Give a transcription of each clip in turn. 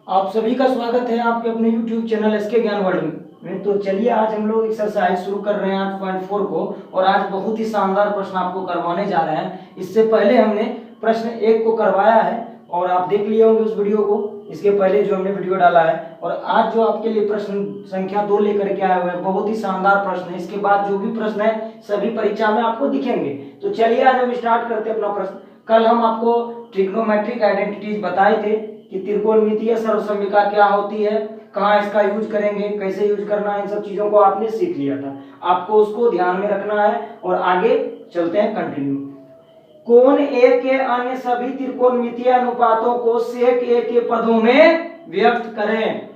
आप सभी का स्वागत है आपके अपने YouTube चैनल एसके ज्ञान वर्ल्ड में। तो चलिए आज हम लोग एक्सरसाइज शुरू कर रहे हैं 8.4 को, और आज बहुत ही शानदार प्रश्न आपको करवाने जा रहे हैं। इससे पहले हमने प्रश्न 1 को करवाया है और आप देख लिए होंगे उस वीडियो को, इसके पहले जो हमने वीडियो डाला है। और आज जो आपके लिए प्रश्न संख्या 2 लेकर के आए हुए हैं, बहुत ही शानदार प्रश्न है। इसके बाद जो भी प्रश्न है सभी परीक्षा में आपको दिखेंगे। तो चलिए आज हम स्टार्ट करते हैं अपना प्रश्न। कल हम आपको ट्रिग्नोमेट्रिक आइडेंटिटीज बताए थे कि त्रिकोणमितीय सर्वसम्मिका क्या होती है, कहाँ इसका यूज करेंगे, कैसे यूज करना है, इन सब चीजों को आपने सीख लिया था। आपको उसको ध्यान में रखना है और आगे चलते हैं कंटिन्यू। कोण ए के अन्य सभी त्रिकोणमितीय अनुपातों को सेक ए के पदों में व्यक्त करें।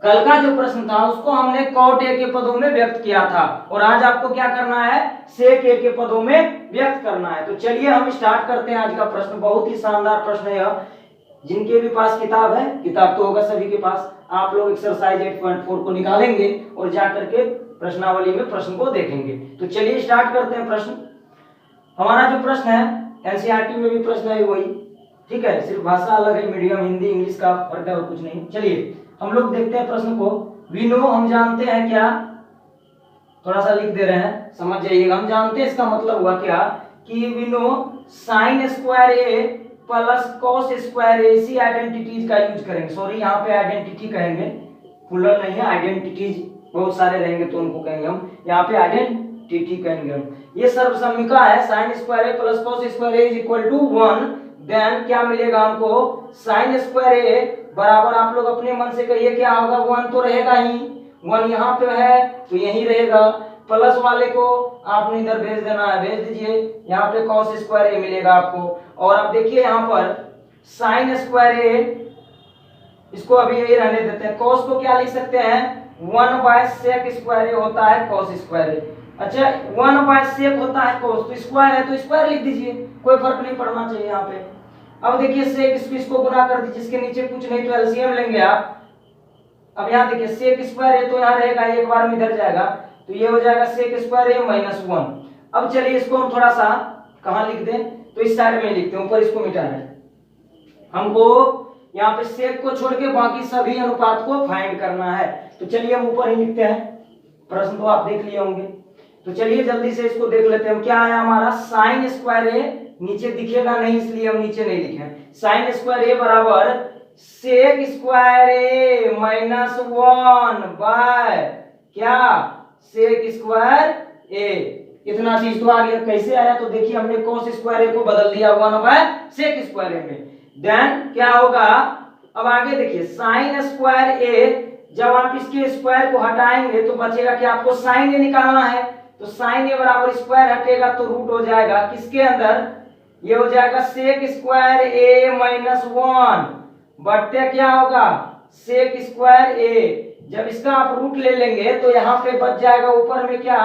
कल का जो प्रश्न था उसको हमने कॉट ए के पदों में व्यक्त किया था, और आज आपको क्या करना है, सेक ए के पदों में व्यक्त करना है। तो चलिए हम स्टार्ट करते हैं आज का प्रश्न। बहुत ही शानदार प्रश्न है यह। जिनके भी पास किताब है, किताब तो होगा सभी के पास, आप लोग एक्सरसाइज 8.4 को निकालेंगे और जाकर के प्रश्नावली में प्रश्न को देखेंगे। तो चलिए स्टार्ट करते हैं प्रश्न। हमारा जो प्रश्न है एनसीईआरटी में भी प्रश्न है वही, ठीक है, सिर्फ भाषा अलग है, मीडियम हिंदी इंग्लिश का फर्क है और कुछ नहीं। चलिए हम लोग देखते हैं प्रश्न को। वी नो, हम जानते हैं क्या, थोड़ा सा लिख दे रहे हैं, समझ जाइएगा। हम जानते हैं इसका मतलब हुआ क्या कि we know sine square A plus cos square A, इसी आइडेंटिटीज का यूज करेंगे। सॉरी, यहाँ पे आइडेंटिटी कहेंगे, प्लूरल नहीं है, आइडेंटिटीज बहुत सारे रहेंगे तो उनको कहेंगे हम, यहाँ पे आइडेंटिटी कहेंगे हम। ये सर्वसम्मिका है, sine square A plus cos square A is equal to 1। Then क्या मिलेगा हमको, साइन स्क्वायर ए बराबर, आप लोग अपने मन से कहिए क्या होगा, 1 तो रहेगा ही, 1 यहाँ पे है तो यही रहेगा। प्लस वाले को आपने इधर भेज देना है, भेज दीजिए, यहाँ पे कॉस स्क्वायर ए मिलेगा आपको। और अब देखिए यहाँ पर साइन स्क्वायर ए, इसको अभी यही रहने देते हैं। कॉस को क्या लिख सकते हैं, 1/sec स्क्वायर ए होता है कॉस स्क्वायर ए। अच्छा, 1/sec होता है कॉस, तो स्क्वायर है तो स्क्वायर लिख दीजिए, कोई फर्क नहीं पड़ना चाहिए यहाँ पे। अब देखिए सेक, इसको गुना कर दीजिए, इसके नीचे कुछ नहीं तो एलसीएम लेंगे आप। अब यहाँ देखिए सेक स्क्वायर है तो यहाँ रहेगा, एक बार में इधर जाएगा तो ये हो जाएगा सेक स्क्वायर ए माइनस 1। अब चलिए इसको हम थोड़ा सा कहाँ लिख दें, तो इस साइड में लिखते हैं, ऊपर इसको मिटा रहे हैं। हमको यहाँ पे सेक को छोड़ के बाकी सभी अनुपात को फाइंड करना है। तो चलिए हम ऊपर ही लिखते हैं, प्रश्न तो आप देख लिए होंगे। तो चलिए जल्दी से इसको देख लेते हैं। क्या आया हमारा, साइन स्क्वायर ए, नीचे दिखेगा नहीं इसलिए हम नीचे नहीं लिखे, साइन स्क्वायर ए बराबर सेक स्क्वायर ए माइनस 1 बाय क्या, सेक स्क्वायर ए। इतना चीज तो आ गया। कैसे आया, तो देखिए हमने cos स्क्वायर ए को बदल दिया 1 बाय सेक स्क्वायर ए में। देन क्या होगा, अब आगे देखिए साइन स्क्वायर ए, जब आप इसके स्क्वायर को हटाएंगे तो बचेगा कि आपको साइन ए निकालना है, तो साइन ए बराबर स्क्वायर हटेगा तो रूट हो जाएगा किसके अंदर, ये हो जाएगा सेक स्क्वायर ए माइनस 1 बट्टे क्या होगा, सेक स्क्वायर ए। जब इसका आप रूट ले लेंगे तो यहाँ पे बच जाएगा ऊपर में क्या,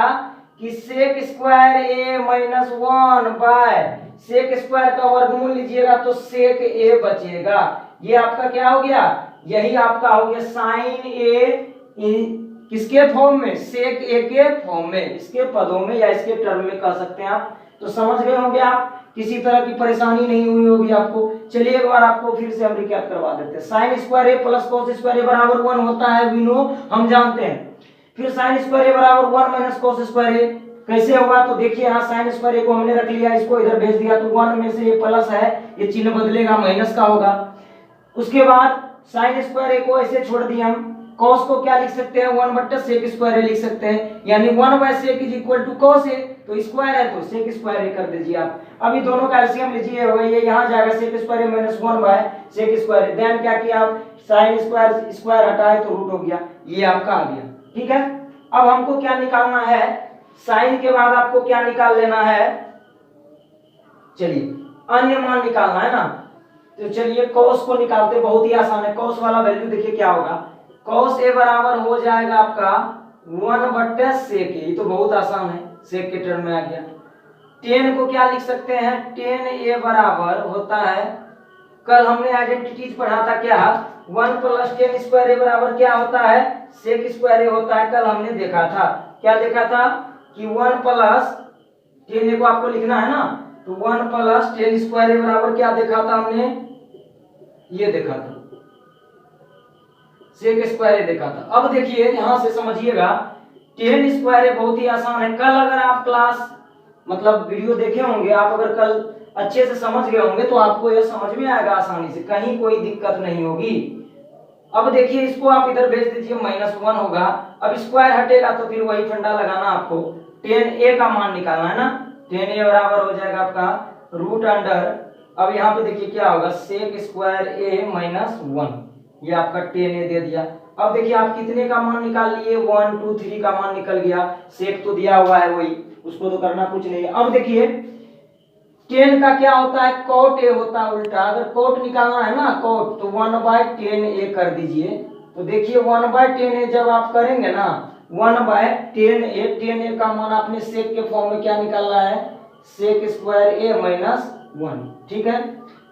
कि sec square A minus 1 by sec square का वर्गमूल लीजिएगा तो सेक ए बचेगा। ये आपका क्या हो गया, यही आपका हो गया साइन ए किसके फॉर्म में, सेक ए के फॉर्म में, इसके पदों में या इसके टर्म में कह सकते हैं आप। तो समझ गए होंगे आप, किसी तरह की परेशानी नहीं हुई होगी आपको। चलिए एक बार आपको फिर से हम रिकैप करवा देते हैं। Sign square A plus cos square A बराबर 1 होता है, वी नो, हम जानते हैं। फिर साइन स्क्वायर ए बराबर 1 माइनस कॉस स्क्वायर ए, कैसे होगा, तो देखिए यहाँ साइन स्क्वायर ए को हमने रख लिया, इसको इधर भेज दिया तो 1 में से ये प्लस है, ये चिन्ह बदलेगा, माइनस का होगा। उसके बाद साइन स्क्वायर ए को ऐसे छोड़ दिया हम, cos को क्या लिख सकते हैं, 1/sec स्क्वायर ए लिख सकते हैं, यानी 1/sec is equal to cos A, तो स्क्वायर है तो sec स्क्वायर ए कर दीजिए आप। अभी दोनों का एलसीएम लीजिए, होगा ये यहाँ जाएगा sec square A minus 1/sec square A. Then क्या किया आप, साइन स्क्वायर स्क्वायर हटाए तो रूट हो गया, ये आपका आ गया, ठीक है। अब हमको क्या निकालना है, साइन के बाद आपको क्या निकाल लेना है, चलिए अन्य मान निकालना है ना। तो चलिए cos को निकालते, बहुत ही आसान है। cos वाला वैल्यू देखिए क्या होगा, cos ए बराबर हो जाएगा आपका 1/sec ए, तो बहुत आसान है, सेक के टर्म में आ गया। tan को क्या लिख सकते हैं, tan ए बराबर होता है, कल हमने आइडेंटिटीज पढ़ा था क्या, 1 प्लस tan स्क्वायर ए बराबर क्या होता है, सेक स्क्वायर ए होता है। कल हमने देखा था, क्या देखा था कि 1 प्लस tan ए को आपको लिखना है ना, तो 1 प्लस tan स्क्वायर ए बराबर क्या देखा था हमने, ये देखा था, सेक स्क्वायर ए देखा था। अब देखिए यहाँ से समझिएगा टेन स्क्वायर ए बहुत ही आसान है। कल अगर आप क्लास मतलब वीडियो देखे होंगे, आप अगर कल अच्छे से समझ गए होंगे तो आपको यह समझ में आएगा आसानी से, कहीं कोई दिक्कत नहीं होगी। अब देखिए इसको आप इधर भेज दीजिए, -1 होगा। अब स्क्वायर हटेगा तो फिर वही फंडा लगाना आपको, टेन ए का मान निकालना है ना। टेन ए बराबर हो जाएगा आपका रूट अंडर, अब यहाँ पे देखिए क्या होगा, सेक स्क्वायर ए -1, ये आपका टेन ए दे दिया। अब देखिए आप कितने का मान निकाल लिए, 1 2 3 का मान निकल गया, सेक तो दिया हुआ है वही, उसको तो करना कुछ नहीं है। अब देखिए 10 का क्या होता है, कॉट ए होता है उल्टा, अगर कॉट निकालना है ना कॉट, तो 1/10 ए कर दीजिए। तो देखिए 1/10 ए जब आप करेंगे ना, 1/10 ए, 10 ए का मान आपने सेक के फॉर्म में क्या निकालना है, सेक स्क्वायर ए -1, ठीक है,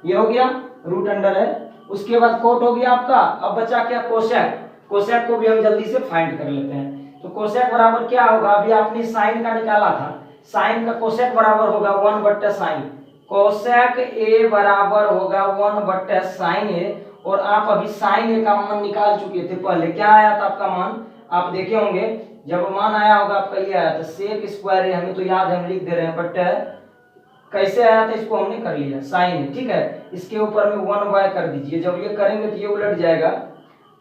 ये हो गया रूट अंडर है। उसके बाद कॉट हो गया आपका। अब बचा क्या, कोसेक, कोसेक को भी हम जल्दी से फाइंड कर लेते हैं। तो कोसेक बराबर क्या होगा, अभी आपने साइन का निकाला था, साइन का कोसेक बराबर होगा 1/sin, कोसेक ए बराबर होगा 1/sin ए। और आप अभी साइन ए का मान निकाल चुके थे पहले, क्या आया था आपका मान, आप देखे होंगे जब मान आया होगा आपका ये आया था सेक स्क्वायर ए, हमें तो याद है हम लिख दे रहे हैं, बट कैसे आया था इसको हमने कर लिया साइन, ठीक है। इसके ऊपर में 1 कर दीजिए, जब ये करेंगे तो ये उलट जाएगा।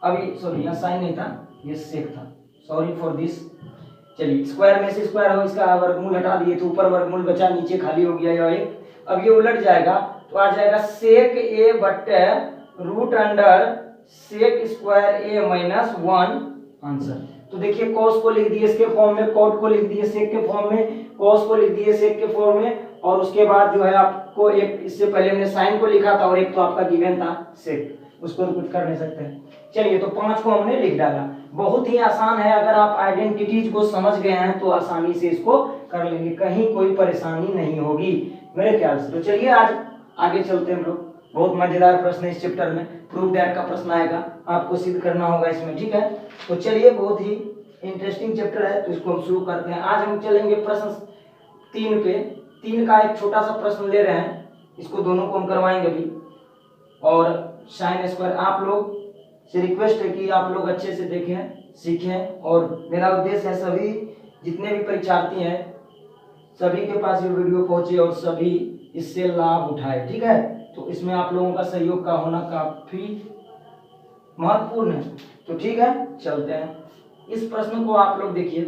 अभी सॉरी यहाँ साइन नहीं था, ये सेक था, सॉरी फॉर दिस। चलिए स्क्वायर में से स्क्वायर हो, इसका वर्गमूल हटा दिए तो ऊपर वर्गमूल बचा, नीचे खाली हो गया यह एक। अब ये उलट जाएगा तो आ जाएगा सेक ए बट्टे रूट अंडर सेक स्क्वायर ए -1 आंसर। तो देखिए कॉस को लिख दिए इसके फॉर्म में, कॉट को लिख दिए सेक के फॉर्म में, कॉस को लिख दिए सेक के फॉर्म में, और उसके बाद जो है आपको एक, इससे पहले हमने साइन को लिखा था और एक तो आपका गिवन था सेक, उसको तो कुछ कर नहीं सकते। चलिए तो 5 को हमने लिख डाला, बहुत ही आसान है। अगर आप आइडेंटिटीज को समझ गए हैं तो आसानी से इसको कर लेंगे, कहीं कोई परेशानी नहीं होगी मेरे ख्याल से। तो चलिए आज आगे चलते हैं हम लोग, बहुत मजेदार प्रश्न है इस चैप्टर में, प्रूफ दैट का प्रश्न आएगा, आपको सिद्ध करना होगा इसमें, ठीक है। तो चलिए बहुत ही इंटरेस्टिंग चैप्टर है, तो इसको हम शुरू करते हैं। आज हम चलेंगे प्रश्न 3 पे, 3 का एक छोटा सा प्रश्न ले रहे हैं, इसको दोनों को हम करवाएंगे अभी। और साइन स्क्वायर आप लोग से रिक्वेस्ट है कि आप लोग अच्छे से देखें, सीखें, और मेरा उद्देश्य है सभी जितने भी परीक्षार्थी हैं सभी के पास ये वीडियो पहुंचे और सभी इससे लाभ उठाए, ठीक है। तो इसमें आप लोगों का सहयोग का होना काफी महत्वपूर्ण है। तो ठीक है चलते हैं, इस प्रश्न को आप लोग देखिए,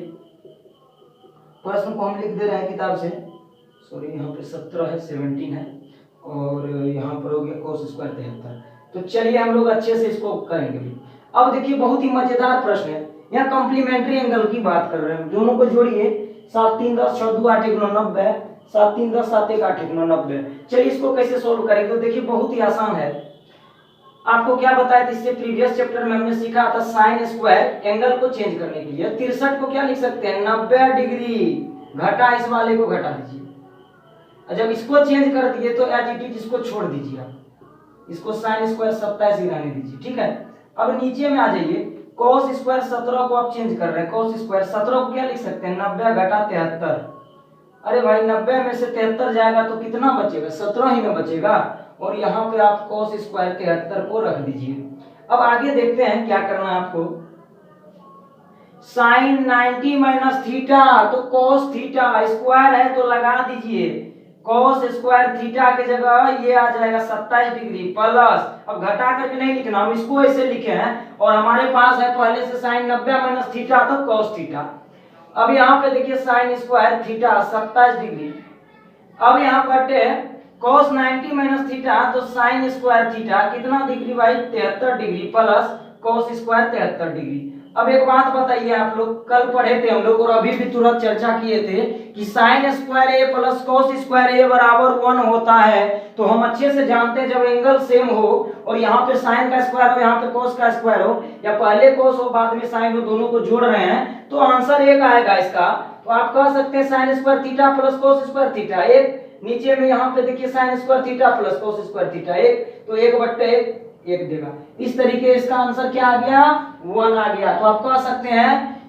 प्रश्न को हम लिख दे रहे हैं किताब से, सॉरी यहाँ पे 17 है, 17 है, और यहाँ पर हो गया cos स्क्वायर 73। तो चलिए हम लोग अच्छे से इसको करेंगे भी। अब देखिए बहुत ही मजेदार प्रश्न है, यहाँ कॉम्प्लीमेंट्री एंगल की बात कर रहे हैं, दोनों को जोड़िए, 7 3 10 6 2 8 1 9 90, 7 3 10 7 1 8 1 9 90। चलिए इसको कैसे सोल्व करेंगे, तो देखिए बहुत ही आसान है। आपको क्या बताया था, इससे प्रीवियस चैप्टर में हमने सीखा था साइन स्क्वायर एंगल को चेंज करने के लिए 63 को क्या लिख सकते हैं, 90 डिग्री, घटा इस वाले को घटा दीजिए, जब इसको चेंज कर दिए तो एज इट इज इसको छोड़ दीजिए, आप इसको साइन स्क्वायर 27 ही रहने दीजिए, ठीक है। अब नीचे में आ जाइए, cos स्क्वायर 17 को आप चेंज कर रहे हैं, cos स्क्वायर 17 को क्या लिख सकते हैं, 90 घटा 73। अरे भाई 90 में से 73 जाएगा तो कितना बचेगा, 17 ही में बचेगा, और यहाँ पे आप cos स्क्वायर 73 को रख दीजिए। अब आगे देखते हैं क्या करना है आपको, साइन 90 माइनस थीटा, तो cos थीटा स्क्वायर है तो लगा दीजिए, cos स्क्वायर थीटा की जगह ये आ जाएगा 27 डिग्री प्लस, अब घटा करके नहीं लिखना, हम इसको ऐसे लिखे हैं, और हमारे पास है पहले से साइन 90 माइनस थीटा तो cos थीटा। अब यहाँ पे देखिए साइन स्क्वायर थीटा 27 डिग्री, अब यहाँ बटे cos 90 माइनस थीटा तो साइन स्क्वायर थीटा कितना डिग्री भाई, 73 degree plus cos square 73 degree. अब एक बात बताइए, आप लोग कल पढ़े थे हम लोग और अभी भी तुरंत चर्चा किए थे कि sign square A plus cos square A बराबर 1 होता है। तो हम अच्छे से जानते हैं जब एंगल सेम हो और यहाँ पे साइन का स्क्वायर हो, यहाँ पे cos का स्क्वायर हो, या पहले cos हो बाद में साइन हो, दोनों को जोड़ रहे हैं तो आंसर एक आएगा इसका। तो आप कह सकते हैं sine square theta plus cos square theta एक, नीचे में यहाँ पे देखिए sine square theta plus cos square theta एक, तो 1/1 देगा। इस तरीके इसका आंसर क्या आ गया, 1 आ गया। तो आप कह सकते हैं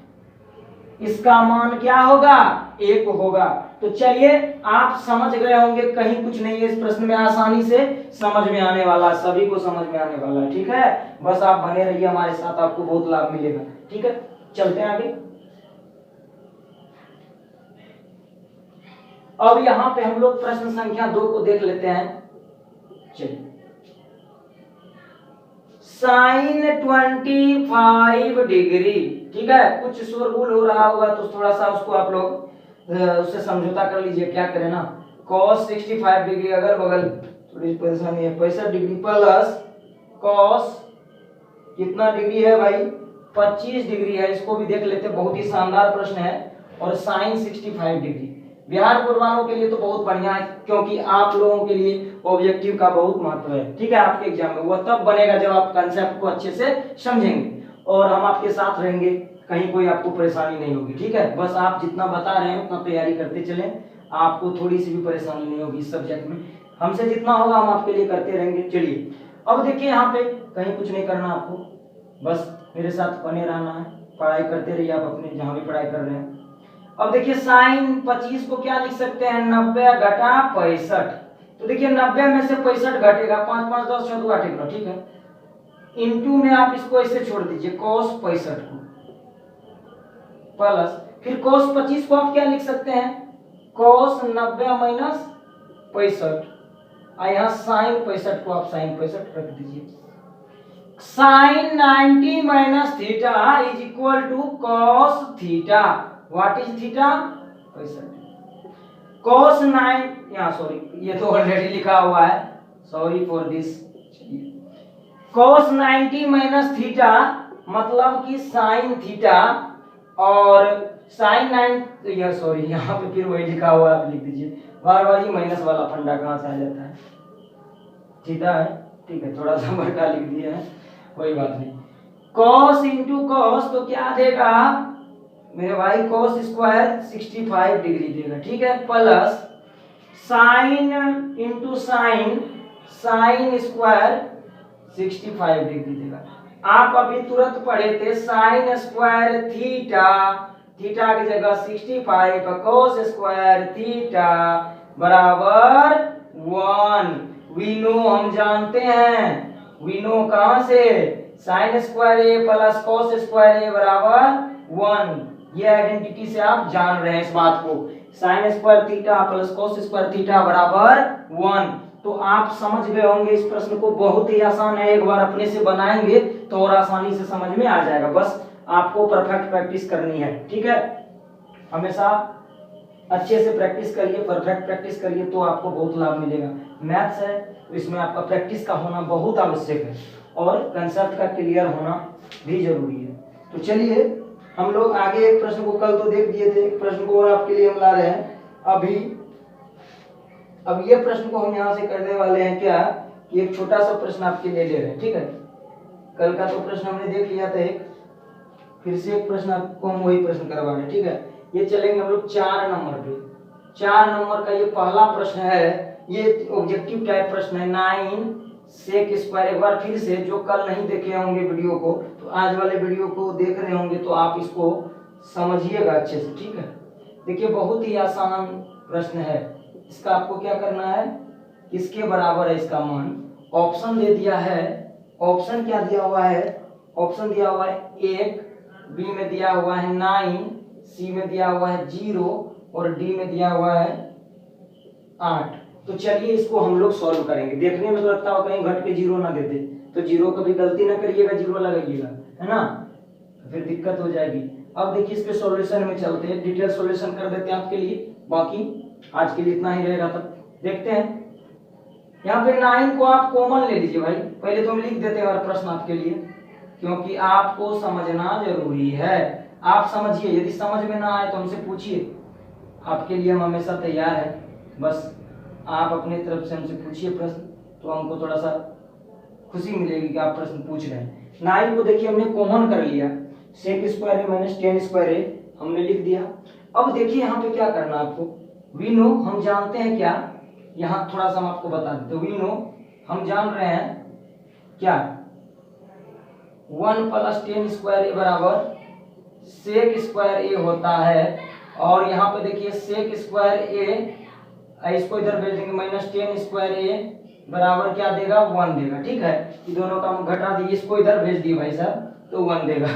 इसका मान क्या होगा, 1 होगा। तो चलिए आप समझ गए होंगे, कहीं कुछ नहीं है इस प्रश्न में, आसानी से समझ में आने वाला, सभी को समझ में आने वाला है। ठीक है, बस आप बने रहिए हमारे साथ, आपको बहुत लाभ मिलेगा। ठीक है, चलते हैं आगे। अब यहां पे हम लोग प्रश्न संख्या 2 को देख लेते हैं। चलिए, साइन 25 डिग्री। ठीक है, कुछ शोरगुल हो रहा होगा तो थोड़ा सा उसको आप लोग उससे समझौता कर लीजिए। क्या करें ना, cos 65 डिग्री, अगल बगल थोड़ी परेशानी है, 65 डिग्री प्लस cos कितना डिग्री है भाई, 25 डिग्री है। इसको भी देख लेते हैं, बहुत ही शानदार प्रश्न है। और साइन 65 डिग्री, बिहार बोर्ड वालों के लिए तो बहुत बढ़िया है, क्योंकि आप लोगों के लिए ऑब्जेक्टिव का बहुत महत्व है। ठीक है, आपके एग्जाम में वह तब बनेगा जब आप कंसेप्ट को अच्छे से समझेंगे, और हम आपके साथ रहेंगे, कहीं कोई आपको परेशानी नहीं होगी। ठीक है, बस आप जितना बता रहे हैं उतना तैयारी करते चलें, आपको थोड़ी सी भी परेशानी नहीं होगी इस सब्जेक्ट में। हमसे जितना होगा हम आपके लिए करते रहेंगे। चलिए, अब देखिए यहाँ पे कहीं कुछ नहीं करना आपको, बस मेरे साथ बने रहना है, पढ़ाई करते रहिए आप अपने जहाँ भी पढ़ाई कर रहे हैं। अब देखिए साइन 25 को क्या लिख सकते हैं, 90 घटा 65। तो देखिए 90 में से 65 घटेगा, 5 5 10 14 घटेगा। ठीक है, इनटू में आप इसको ऐसे छोड़ दीजिए, cos 65 को प्लस, फिर cos 25 को आप क्या लिख सकते हैं, cos 90 माइनस 65, और यहाँ साइन 65 को आप साइन 65 रख दीजिए। Sine 90 minus theta is equal to cos theta. What is theta, 65। cos 9, यहाँ सॉरी ये तो ऑलरेडी लिखा हुआ है, sorry for this. cos 90 minus theta मतलब कि साइन थीटा, और साइन 9, यह सॉरी यहाँ पे फिर वही लिखा हुआ है, आप लिख दीजिए। बार बार ही माइनस वाला फंडा कहाँ से आ जाता है, थीटा है। ठीक है, थोड़ा सा बड़का लिख दिया है, कोई बात नहीं। cos इंटू cos तो क्या देगा मेरे भाई, cos स्क्वायर 65 डिग्री देगा। ठीक है, plus sine into sine, sine square 65 degree देगा। आप अभी तुरंत पढ़े थे साइन स्क्वायर थीटा, थीटा की जगह 65, cos स्क्वायर थीटा बराबर 1। वी नो, हम जानते हैं, वी नो कहां से, sign square A plus cos square A बराबर 1। ये आइडेंटिटी से आप जान रहे हैं इस बात को, sine square theta plus cos square theta बराबर 1। तो आप समझ गए होंगे इस प्रश्न को, बहुत ही आसान है, एक बार अपने से बनाएंगे तो और आसानी से समझ में आ जाएगा। बस आपको परफेक्ट प्रैक्टिस करनी है। ठीक है, हमेशा अच्छे से प्रैक्टिस करिए, परफेक्ट प्रैक्टिस करिए, तो आपको बहुत लाभ मिलेगा। मैथ्स है तो इसमें आपका प्रैक्टिस का होना बहुत आवश्यक है, और कंसेप्ट का क्लियर होना भी जरूरी है। तो चलिए हम लोग आगे एक प्रश्न को कल तो देख दिए थे, एक प्रश्न को और आपके लिए हम ला रहे हैं अभी। अब ये प्रश्न को हम यहाँ से करने वाले हैं क्या, कि एक छोटा सा प्रश्न आपके लिए ले रहे हैं। ठीक है, कल का तो प्रश्न हमने देख लिया था एक, फिर से एक प्रश्न आपको हम वही प्रश्न करवा रहे हैं। ठीक है, ये चलेंगे हम लोग 4 नंबर पे। 4 नंबर का ये पहला प्रश्न है, ये ऑब्जेक्टिव टाइप प्रश्न है। 9 सेक स्क्वायर, एक बार फिर से जो कल नहीं देखे होंगे वीडियो को, तो आज वाले वीडियो को देख रहे होंगे तो आप इसको समझिएगा अच्छे से। ठीक है, देखिए बहुत ही आसान प्रश्न है। इसका आपको क्या करना है, किसके बराबर है इसका मान, ऑप्शन दे दिया है। ऑप्शन क्या दिया हुआ है, ऑप्शन दिया हुआ है 1, बी में दिया हुआ है 9, सी में दिया हुआ है 0, और डी में दिया हुआ है 8। तो चलिए इसको हम लोग सॉल्व करेंगे। देखने में तो लगता हो कहीं घट के 0 ना देते, तो 0 कभी गलती ना करिएगा, 0 लगाइएगा, है ना, तो फिर दिक्कत हो जाएगी। अब देखिए इसके सॉल्यूशन में चलते हैं, डिटेल सॉल्यूशन कर देते हैं आपके लिए। बाकी आज के लिए इतना ही रहेगा, तब देखते हैं। यहाँ पे 9 को आप कॉमन ले लीजिए भाई, पहले तो हम लिख देते हैं प्रश्न आपके लिए, क्योंकि आपको समझना जरूरी है। आप समझिए, यदि समझ में ना आए तो हमसे पूछिए, आपके लिए हम हमेशा तैयार हैं। बस आप अपने तरफ से हमसे पूछिए प्रश्न, तो हमको थोड़ा सा खुशी मिलेगी कि आप प्रश्न पूछ रहे हैं। 9 को देखिए हमने कॉमन कर लिया, सेक स्क्वायर है माइनस टेन स्क्वायर है, हमने लिख दिया। अब देखिए यहाँ पे क्या करना आपको, वी नो, हम जानते हैं क्या, यहाँ थोड़ा सा हम आपको बता देते हैं। वी नो, हम जान रहे हैं क्या, 1 प्लस टेन स्क्वायर ए बराबर सेक स्क्वायर ए होता है, और यहाँ पे देखिए सेक स्क्वायर ए, इसको इधर भेज देंगे -10 स्क्वायर ए बराबर क्या देगा 1 देगा। ठीक है, ये दोनों का हम घटा दिए, इसको इधर भेज दिए भाई साहब तो 1 देगा,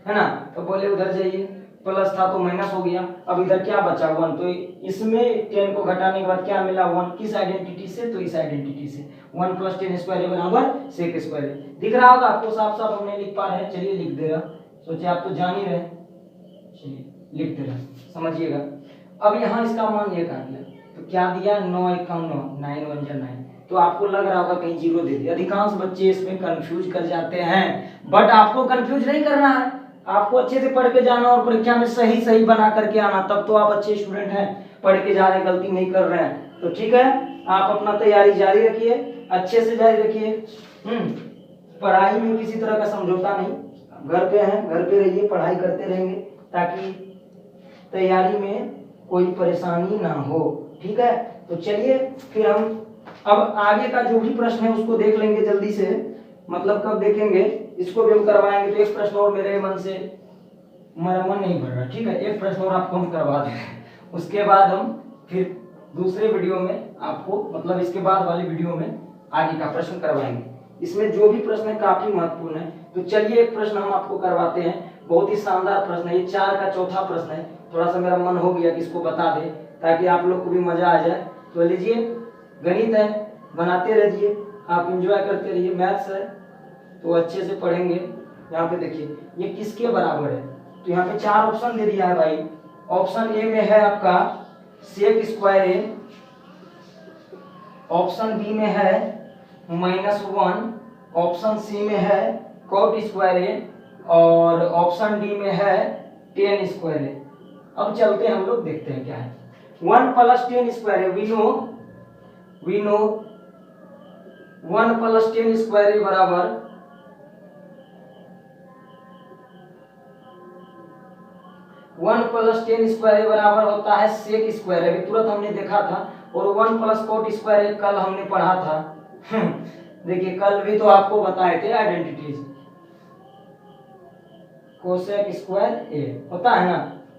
है ना। तो बोले उधर जाइए, प्लस था तो माइनस हो गया, अब इधर क्या बचा 1, तो इसमें 10 को घटाने के बाद क्या मिला 1, किस आइडेंटिटी से, तो इस आइडेंटिटी से 1 + 10 स्क्वायर ए बराबर सेक स्क्वायर ए। दिख रहा होगा आपको, साफ साफ हम नहीं लिख पा रहे हैं, चलिए लिख दे रहा, सोचिए आप तो जान ही रहे, चलिए लिख दे रहा, समझिएगा। अब यहाँ इसका मान ये काट लिया तो क्या दिया 9 × 9 9 × 1 = 9, तो आपको लग रहा होगा कहीं 0 दे दिया। अधिकांश बच्चे इसमें कंफ्यूज कर जाते हैं, बट आपको कंफ्यूज नहीं करना है, आपको अच्छे से पढ़ के जाना और परीक्षा में सही सही बना करके आना, तब तो आप अच्छे स्टूडेंट हैं, पढ़ के जा रहे हैं, गलती नहीं कर रहे हैं। तो ठीक है, आप अपना तैयारी जारी रखिए, अच्छे से जारी रखिए। पढ़ाई में किसी तरह का समझौता नहीं, घर पे हैं, घर पे रहिए, पढ़ाई करते रहेंगे ताकि तैयारी में कोई परेशानी ना हो। ठीक है, तो चलिए फिर हम अब आगे का जो भी प्रश्न है उसको देख लेंगे जल्दी से, मतलब कब देखेंगे, इसको भी हम करवाएंगे। तो एक प्रश्न और मेरे मन से, मेरा मन नहीं भर रहा, ठीक है, एक प्रश्न और आपको हम करवा दें, उसके बाद हम फिर दूसरे वीडियो में आपको, मतलब इसके बाद वाली वीडियो में आगे का प्रश्न करवाएंगे। इसमें जो भी प्रश्न है काफी महत्वपूर्ण है। तो चलिए एक प्रश्न हम आपको करवाते हैं, बहुत ही शानदार प्रश्न है, ये 4 का चौथा प्रश्न है। थोड़ा सा मेरा मन हो गया कि इसको बता दे ताकि आप लोग को भी मजा आ जाए। तो लीजिए, गणित है, बनाते रहिए, आप एंजॉय करते रहिए, मैथ्स है तो अच्छे से पढ़ेंगे। यहाँ पे देखिए ये किसके बराबर है, तो यहाँ पे 4 ऑप्शन दे दिया है भाई। ऑप्शन ए में है आपका सेक स्क्वायर ए, ऑप्शन बी में है -1, ऑप्शन सी में है कॉट स्क्वायर ए, और ऑप्शन डी में है 10 स्क्वायर ए। अब चलते हैं हम लोग देखते हैं क्या है। 1 + 10 square A, we know 1 + 10 square A बराबर 1 + 10 स्क्वायर ए बराबर होता है सेक स्क्वायर ए, तुरंत हमने देखा था, और 1 + कॉट स्क्वायर ए कल हमने पढ़ा था। देखिए कल भी तो आपको बताए थे आइडेंटिटीज, कोसेक स्क्वायर ए होता है ना,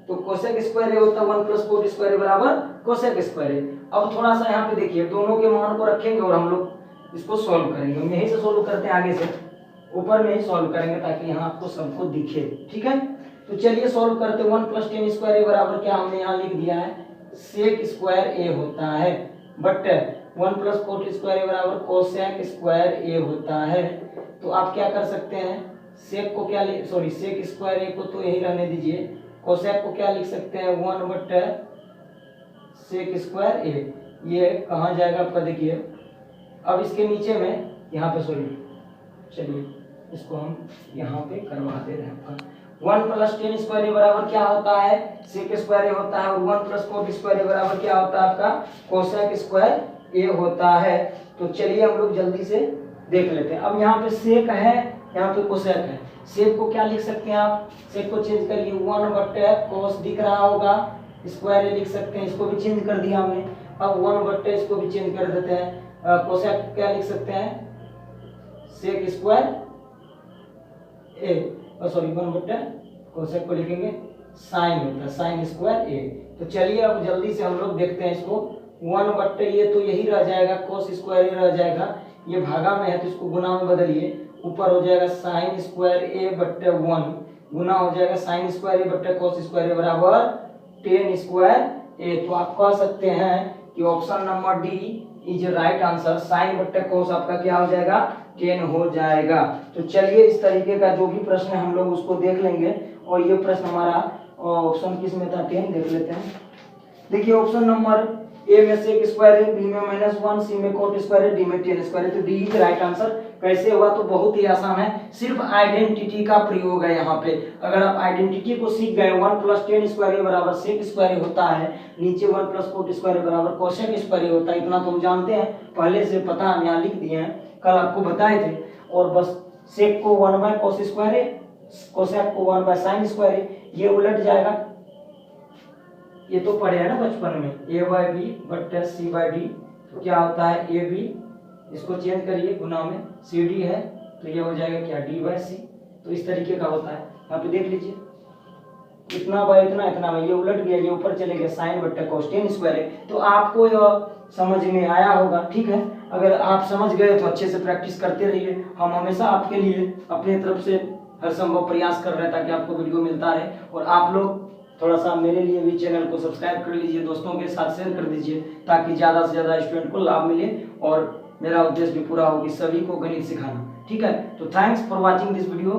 तो कोसेक स्क्वायर ए होता है 1 + कॉट स्क्वायर ए बराबर कोसेक स्क्वायर ए। अब थोड़ा सा यहाँ पे देखिए, दोनों के मान को रखेंगे और हम लोग इसको सॉल्व करेंगे। हम यहीं से सॉल्व करते हैं, आगे से ऊपर में ही सॉल्व करेंगे ताकि यहाँ आपको सबको दिखे। ठीक है, तो चलिए सॉल्व करते हैं। 1 + 10 स्क्वायर ए बराबर क्या हमने यहाँ लिख दिया है, सेक स्क्वायर ए होता है, बट 1 + कॉट स्क्वायर ए बराबर कोसेक स्क्वायर ए होता है। तो आप क्या कर सकते हैं, सेक को क्या सेक स्क्वायर ए को तो यही रहने दीजिए, कोसेक को क्या लिख सकते हैं 1/, सेक स्क्वायर ए, ये कहाँ जाएगा आपका, देखिए अब इसके नीचे में यहाँ पे चलिए इसको हम यहाँ पे करवा दे रहे हैं। 1 + 10 स्क्वायर ए बराबर क्या होता है, सेक स्क्वायर ए होता है, और 1 + कॉट स्क्वायर ए बराबर क्या होता है आपका, कोसेक स्क्वायर ए होता है। तो चलिए हम लोग जल्दी से देख लेते हैं। अब यहाँ पे सेक है, यहाँ पे कोसेक है, सेक को क्या लिख सकते हैं आप, सेक को चेंज करिए 1/, कोस दिख रहा होगा, स्क्वायर ए लिख सकते हैं, इसको भी चेंज कर दिया हमने। अब 1/, इसको भी चेंज कर देते हैं, कोसेक क्या लिख सकते हैं, सेक स्क्वायर ए, 1/, कोसेक को लिखेंगे साइन होता है, साइन स्क्वायर ए। तो चलिए अब जल्दी से हम लोग देखते हैं इसको। 1/, ये तो यही रह जाएगा, कोस स्क्वायर ए रह जाएगा, ये भागा में है तो इसको गुना में बदलिए, ऊपर हो जाएगा साइन स्क्वायर ए बट्टे 1, गुना हो जाएगा साइन स्क्वायर ए बट्टे कोस स्क्वायर ए बराबर 10 स्क्वायर ए। तो आप कह सकते हैं कि option number D is right answer, sine बट्टे कोस आपका क्या हो जाएगा 10 हो जाएगा। तो चलिए इस तरीके का जो भी प्रश्न है हम लोग उसको देख लेंगे, और ये प्रश्न हमारा ऑप्शन किस में था 10, देख लेते हैं। देखिए ऑप्शन नंबर ए में सेक स्क्वायर है, बी में -1, सी में कॉट स्क्वायर है, डी में 10 स्क्वायर है, तो डी इज राइट आंसर। कैसे हुआ, तो बहुत ही आसान है, सिर्फ आइडेंटिटी का प्रयोग है यहाँ पे। अगर आप आइडेंटिटी को सीख गए, 1 + 10 स्क्वायर ए बराबर सेक स्क्वायर ए होता है, नीचे 1 + कॉट स्क्वायर ए बराबर कोसेक स्क्वायर ए होता है, इतना तो हम जानते हैं, पहले से पता है, यहाँ लिख दिए हैं, कल आपको बताए थे। और बस सेक को 1/cos स्क्वायर ए, कोसेक को 1/sin स्क्वायर ए, ये उलट जाएगा, ये तो पढ़े है ना बचपन में, a/b बट्टे c/d, तो क्या होता है ab, इसको चेंज करिए गुना में, cd है तो ये हो जाएगा क्या d/c। तो इस तरीके का होता है, यहाँ पे देख लीजिए इतना बाय इतना इतना में, ये उलट गया, ये ऊपर चले गया, साइन बट्टा कॉस टेन स्क्वायर है। तो आपको यह समझ में आया होगा, ठीक है। अगर आप समझ गए तो अच्छे से प्रैक्टिस करते रहिए। हम हमेशा आपके लिए अपने तरफ से हर संभव प्रयास कर रहे हैं ताकि आपको वीडियो मिलता रहे। और आप लोग थोड़ा सा मेरे लिए भी चैनल को सब्सक्राइब कर लीजिए, दोस्तों के साथ शेयर कर दीजिए ताकि ज़्यादा से ज़्यादा स्टूडेंट को लाभ मिले और मेरा उद्देश्य भी पूरा हो कि सभी को गणित सिखाना, ठीक है। तो thanks for watching this video.